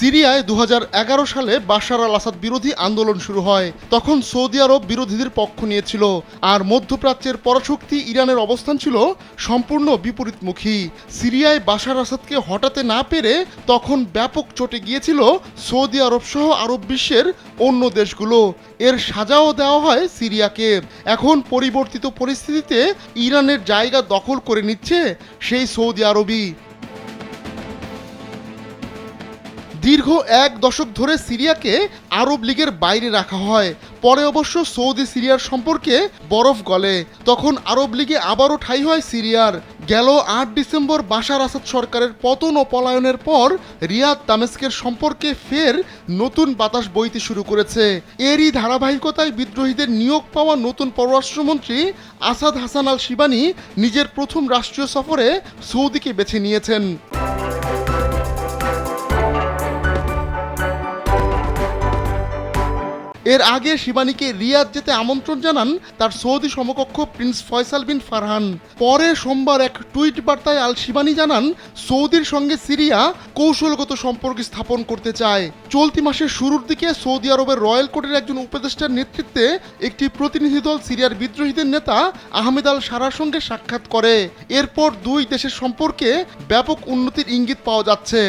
সিরিয়ায় 2011 সালে বাশার আল আসাদ বিরোধী আন্দোলন শুরু হয়। তখন সৌদি আরব বিরোধীদের পক্ষ নিয়েছিল, আর মধ্যপ্রাচ্যের পরাশক্তি ইরানের অবস্থান ছিল সম্পূর্ণ বিপরীতমুখী। সিরিয়ায় বাশার আসাদকে হটাতে না পেরে তখন ব্যাপক চটে গিয়েছিল সৌদি আরব সহ আরব বিশ্বের অন্য দেশগুলো। এর সাজাও দেওয়া হয় সিরিয়াকে। এখন পরিবর্তিত পরিস্থিতিতে ইরানের জায়গা দখল করে নিচ্ছে সেই সৌদি আরবই। দীর্ঘ 1 দশক ধরে সিরিয়াকে আরব লীগের বাইরে রাখা হয়। পরে অবশ্য সৌদি সিরিয়ার সম্পর্কে বরফ গলে, তখন আরব লীগে আবারও ঠাঁই হয় সিরিয়ার। গেল 8 ডিসেম্বর বাশার আসাদ সরকারের পতন ও পলায়নের পর রিয়াদ দামেস্কের সম্পর্কে ফের নতুন বাতাস বইতে শুরু করেছে। এরই ধারাবাহিকতায় বিদ্রোহীদের নিয়োগ পাওয়া নতুন পররাষ্ট্রমন্ত্রী আসাদ হাসান আল শিবানি নিজের প্রথম রাষ্ট্রীয় সফরে সৌদিকে বেছে নিয়েছেন। এর আগে শিবানীকে রিয়াদ যেতে আমন্ত্রণ জানান তার সৌদি সমকক্ষ প্রিন্স ফয়সাল বিন ফারহান। পরে সোমবার এক টুইট বার্তায় আল শিবানী জানান, সৌদির সঙ্গে সিরিয়া কৌশলগত সম্পর্ক স্থাপন করতে চায়। চলতি মাসের শুরুর দিকে সৌদি আরবের রয়্যাল কোর্টের একজন উপদেষ্টার নেতৃত্বে একটি প্রতিনিধি দল সিরিয়ার বিদ্রোহীদের নেতা আহমেদ আল সারার সঙ্গে সাক্ষাৎ করে। এরপর দুই দেশের সম্পর্কে ব্যাপক উন্নতির ইঙ্গিত পাওয়া যাচ্ছে।